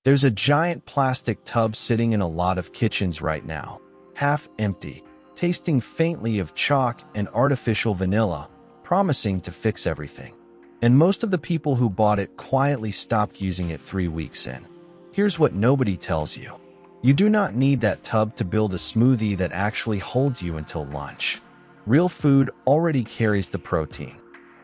There's a giant plastic tub sitting in a lot of kitchens right now, half empty, tasting faintly of chalk and artificial vanilla, promising to fix everything. And most of the people who bought it quietly stopped using it 3 weeks in. Here's what nobody tells you. You do not need that tub to build a smoothie that actually holds you until lunch. Real food already carries the protein.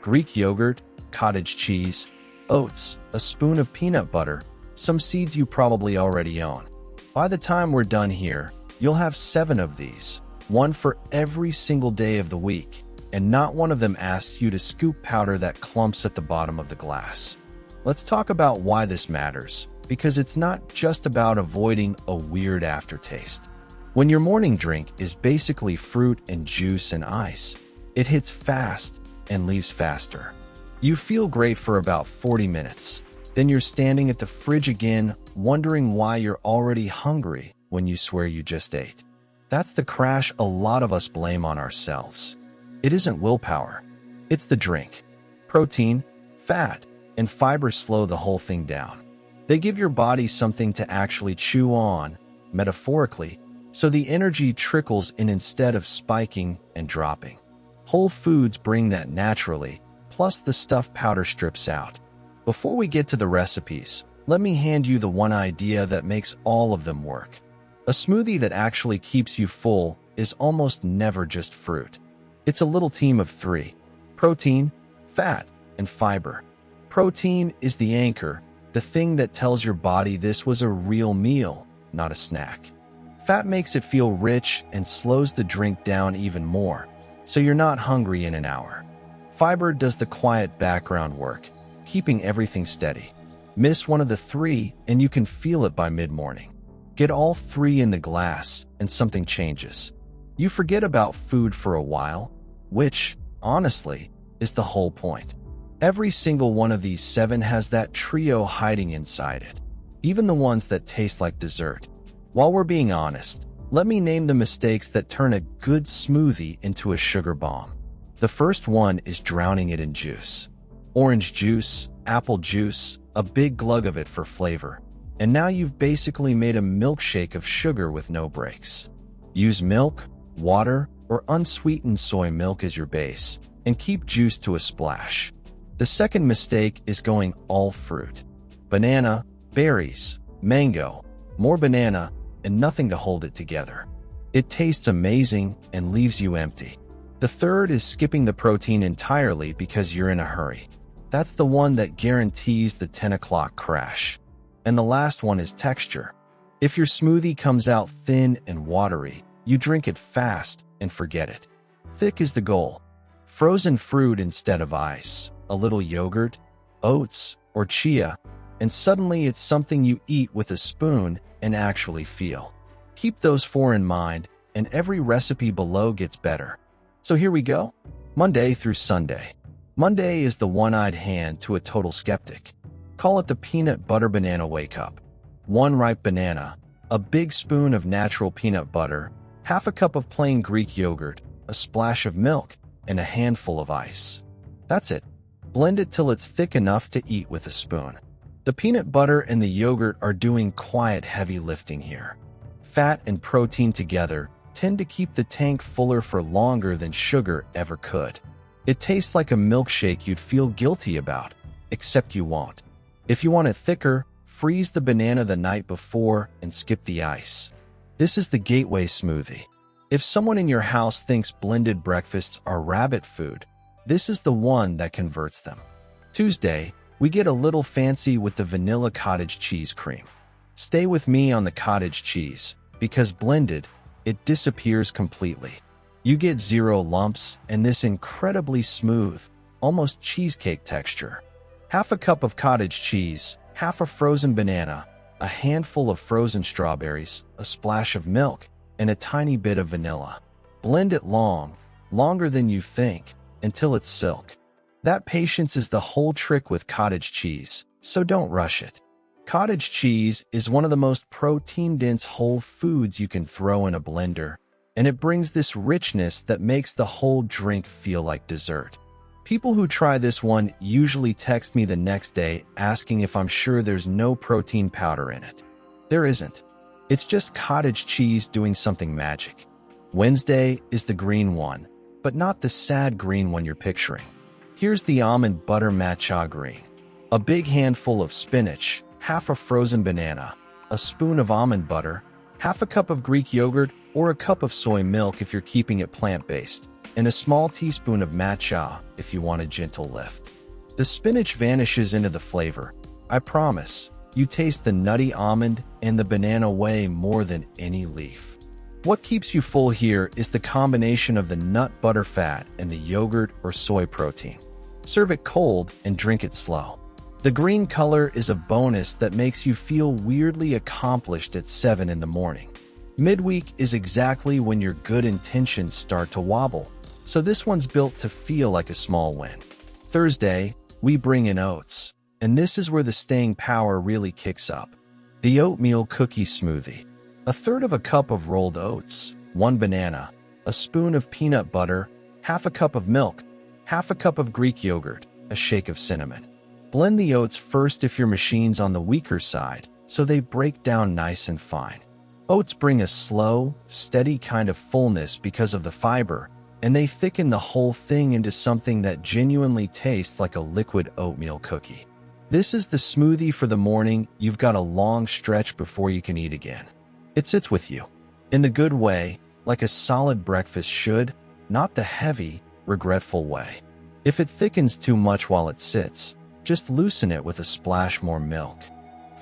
Greek yogurt, cottage cheese, oats, a spoon of peanut butter, some seeds you probably already own. By the time we're done here, you'll have 7 of these, one for every single day of the week, and not one of them asks you to scoop powder that clumps at the bottom of the glass. Let's talk about why this matters, because it's not just about avoiding a weird aftertaste. When your morning drink is basically fruit and juice and ice, it hits fast and leaves faster. You feel great for about 40 minutes. Then you're standing at the fridge again, wondering why you're already hungry when you swear you just ate. That's the crash a lot of us blame on ourselves. It isn't willpower. It's the drink. Protein, fat, and fiber slow the whole thing down. They give your body something to actually chew on, metaphorically, so the energy trickles in instead of spiking and dropping. Whole foods bring that naturally, plus the stuff powder strips out. Before we get to the recipes, let me hand you the one idea that makes all of them work. A smoothie that actually keeps you full is almost never just fruit. It's a little team of 3: protein, fat, and fiber. Protein is the anchor, the thing that tells your body this was a real meal, not a snack. Fat makes it feel rich and slows the drink down even more, so you're not hungry in an hour. Fiber does the quiet background work, keeping everything steady. Miss one of the 3 and you can feel it by mid-morning. Get all 3 in the glass and something changes. You forget about food for a while, which, honestly, is the whole point. Every single one of these 7 has that trio hiding inside it, even the ones that taste like dessert. While we're being honest, let me name the mistakes that turn a good smoothie into a sugar bomb. The first one is drowning it in juice. Orange juice, apple juice, a big glug of it for flavor. And now you've basically made a milkshake of sugar with no breaks. Use milk, water, or unsweetened soy milk as your base, and keep juice to a splash. The second mistake is going all fruit. Banana, berries, mango, more banana, and nothing to hold it together. It tastes amazing and leaves you empty. The third is skipping the protein entirely because you're in a hurry. That's the one that guarantees the 10 o'clock crash. And the last one is texture. If your smoothie comes out thin and watery, you drink it fast and forget it. Thick is the goal. Frozen fruit instead of ice, a little yogurt, oats, or chia, and suddenly it's something you eat with a spoon and actually feel. Keep those 4 in mind, and every recipe below gets better. So here we go. Monday through Sunday. Monday is the one-eyed hand to a total skeptic. Call it the peanut butter banana wake-up. 1 ripe banana, a big spoon of natural peanut butter, half a cup of plain Greek yogurt, a splash of milk, and a handful of ice. That's it. Blend it till it's thick enough to eat with a spoon. The peanut butter and the yogurt are doing quiet heavy lifting here. Fat and protein together tend to keep the tank fuller for longer than sugar ever could. It tastes like a milkshake you'd feel guilty about, except you won't. If you want it thicker, freeze the banana the night before and skip the ice. This is the gateway smoothie. If someone in your house thinks blended breakfasts are rabbit food, this is the one that converts them. Tuesday, we get a little fancy with the vanilla cottage cheese cream. Stay with me on the cottage cheese, because blended, it disappears completely. You get 0 lumps and this incredibly smooth, almost cheesecake texture. Half a cup of cottage cheese, half a frozen banana, a handful of frozen strawberries, a splash of milk, and a tiny bit of vanilla. Blend it long, longer than you think, until it's silk. That patience is the whole trick with cottage cheese, so don't rush it. Cottage cheese is one of the most protein-dense whole foods you can throw in a blender, and it brings this richness that makes the whole drink feel like dessert. People who try this one usually text me the next day asking if I'm sure there's no protein powder in it. There isn't. It's just cottage cheese doing something magic. Wednesday is the green one, but not the sad green one you're picturing. Here's the almond butter matcha green. A big handful of spinach, half a frozen banana, a spoon of almond butter, half a cup of Greek yogurt or a cup of soy milk if you're keeping it plant-based, and a small teaspoon of matcha if you want a gentle lift. The spinach vanishes into the flavor. I promise, you taste the nutty almond and the banana way more than any leaf. What keeps you full here is the combination of the nut butter fat and the yogurt or soy protein. Serve it cold and drink it slow. The green color is a bonus that makes you feel weirdly accomplished at 7 in the morning. Midweek is exactly when your good intentions start to wobble, so this one's built to feel like a small win. Thursday, we bring in oats, and this is where the staying power really kicks up. The oatmeal cookie smoothie. A third of a cup of rolled oats, 1 banana, a spoon of peanut butter, half a cup of milk, half a cup of Greek yogurt, a shake of cinnamon. Blend the oats first if your machine's on the weaker side, so they break down nice and fine. Oats bring a slow, steady kind of fullness because of the fiber, and they thicken the whole thing into something that genuinely tastes like a liquid oatmeal cookie. This is the smoothie for the morning. You've got a long stretch before you can eat again. It sits with you, in the good way, like a solid breakfast should, not the heavy, regretful way. If it thickens too much while it sits, just loosen it with a splash more milk.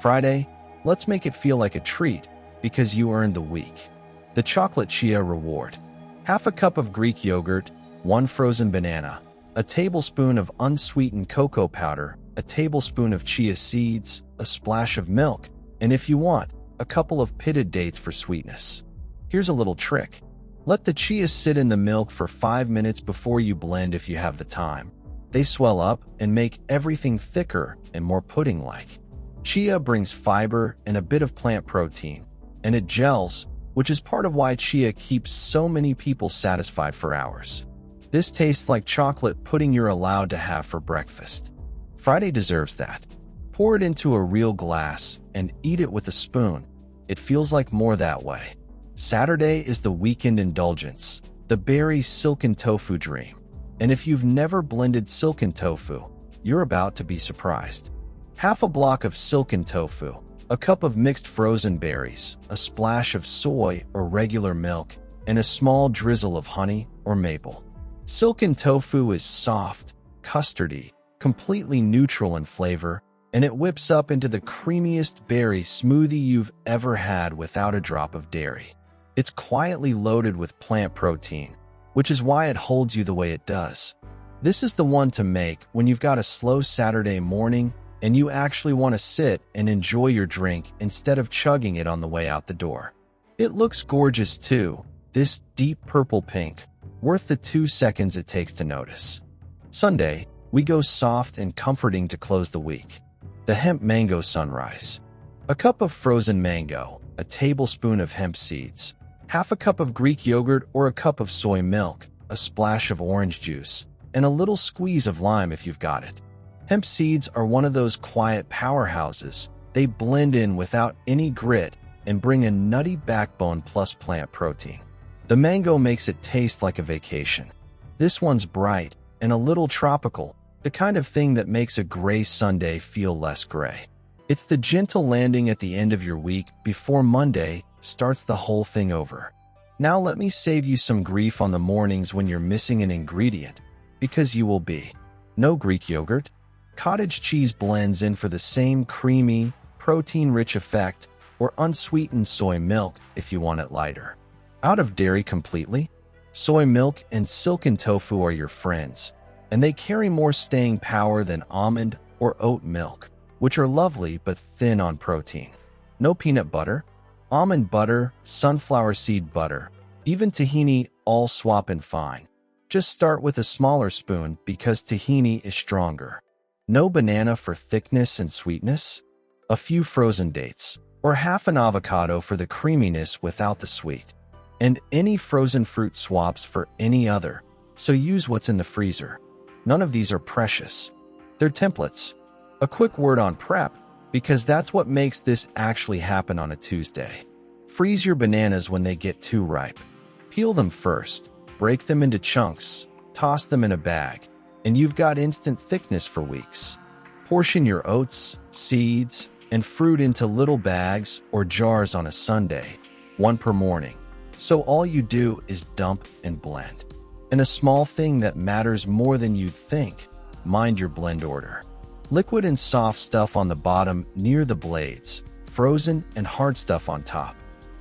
Friday, let's make it feel like a treat, because you earned the week. The chocolate chia reward. Half a cup of Greek yogurt, 1 frozen banana, a tablespoon of unsweetened cocoa powder, a tablespoon of chia seeds, a splash of milk, and if you want, a couple of pitted dates for sweetness. Here's a little trick. Let the chia sit in the milk for 5 minutes before you blend if you have the time. They swell up and make everything thicker and more pudding-like. Chia brings fiber and a bit of plant protein, and it gels, which is part of why chia keeps so many people satisfied for hours. This tastes like chocolate pudding you're allowed to have for breakfast. Friday deserves that. Pour it into a real glass and eat it with a spoon. It feels like more that way. Saturday is the weekend indulgence, the berry silken tofu dream. And if you've never blended silken tofu, you're about to be surprised. Half a block of silken tofu, a cup of mixed frozen berries, a splash of soy or regular milk, and a small drizzle of honey or maple. Silken tofu is soft, custardy, completely neutral in flavor, and it whips up into the creamiest berry smoothie you've ever had without a drop of dairy. It's quietly loaded with plant protein, which is why it holds you the way it does. This is the one to make when you've got a slow Saturday morning and you actually want to sit and enjoy your drink instead of chugging it on the way out the door. It looks gorgeous too, this deep purple pink, worth the 2 seconds it takes to notice. Sunday, we go soft and comforting to close the week. The hemp mango sunrise. A cup of frozen mango, a tablespoon of hemp seeds, half a cup of Greek yogurt or a cup of soy milk, a splash of orange juice, and a little squeeze of lime if you've got it. Hemp seeds are one of those quiet powerhouses. They blend in without any grit and bring a nutty backbone plus plant protein. The mango makes it taste like a vacation. This one's bright and a little tropical, the kind of thing that makes a gray Sunday feel less gray. It's the gentle landing at the end of your week before Monday starts the whole thing over. Now let me save you some grief on the mornings when you're missing an ingredient, because you will be. No Greek yogurt. Cottage cheese blends in for the same creamy, protein-rich effect, or unsweetened soy milk if you want it lighter. Out of dairy completely? Soy milk and silken tofu are your friends, and they carry more staying power than almond or oat milk, which are lovely but thin on protein. No peanut butter? Almond butter, sunflower seed butter, even tahini, all swap in fine. Just start with a smaller spoon because tahini is stronger. No banana for thickness and sweetness? A few frozen dates, or half an avocado for the creaminess without the sweet. And any frozen fruit swaps for any other, so use what's in the freezer. None of these are precious. They're templates. A quick word on prep, because that's what makes this actually happen on a Tuesday. Freeze your bananas when they get too ripe. Peel them first, break them into chunks, toss them in a bag, and you've got instant thickness for weeks. Portion your oats, seeds, and fruit into little bags or jars on a Sunday, one per morning. So all you do is dump and blend. And a small thing that matters more than you'd think, mind your blend order. Liquid and soft stuff on the bottom near the blades, frozen and hard stuff on top.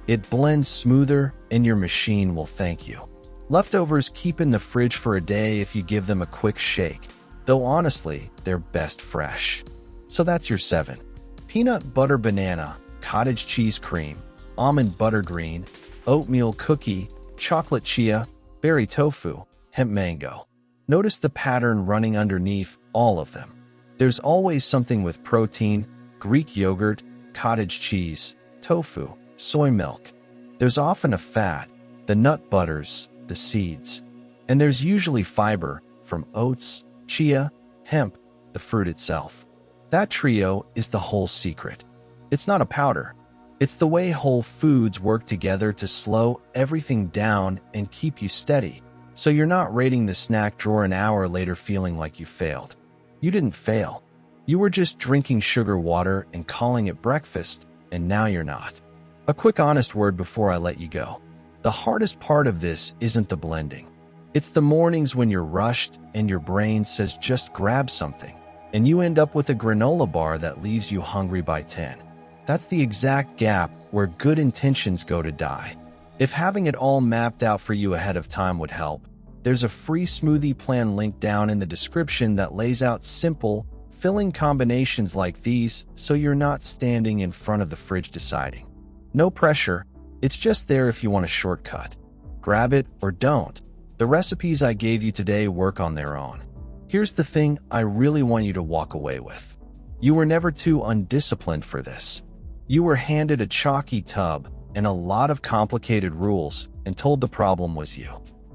It blends smoother and your machine will thank you. Leftovers keep in the fridge for a day if you give them a quick shake, though honestly, they're best fresh. So that's your 7. Peanut butter banana, cottage cheese cream, almond buttergreen, oatmeal cookie, chocolate chia, berry tofu, hemp mango. Notice the pattern running underneath all of them. There's always something with protein, Greek yogurt, cottage cheese, tofu, soy milk. There's often a fat, the nut butters, the seeds. And there's usually fiber from oats, chia, hemp, the fruit itself. That trio is the whole secret. It's not a powder. It's the way whole foods work together to slow everything down and keep you steady, so you're not raiding the snack drawer an hour later feeling like you failed. You didn't fail. You were just drinking sugar water and calling it breakfast, and now you're not. A quick honest word before I let you go. The hardest part of this isn't the blending. It's the mornings when you're rushed and your brain says just grab something, and you end up with a granola bar that leaves you hungry by 10. That's the exact gap where good intentions go to die. If having it all mapped out for you ahead of time would help, there's a free smoothie plan link down in the description that lays out simple, filling combinations like these so you're not standing in front of the fridge deciding. No pressure, it's just there if you want a shortcut. Grab it or don't. The recipes I gave you today work on their own. Here's the thing I really want you to walk away with. You were never too undisciplined for this. You were handed a chalky tub and a lot of complicated rules and told the problem was you.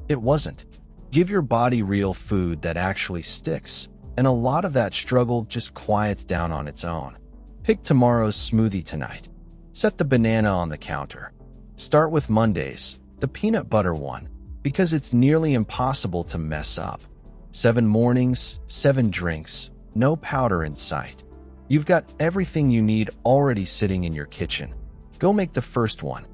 It wasn't. Give your body real food that actually sticks, and a lot of that struggle just quiets down on its own. Pick tomorrow's smoothie tonight. Set the banana on the counter. Start with Monday's, the peanut butter one, because it's nearly impossible to mess up. 7 mornings, 7 drinks, no powder in sight. You've got everything you need already sitting in your kitchen. Go make the first one.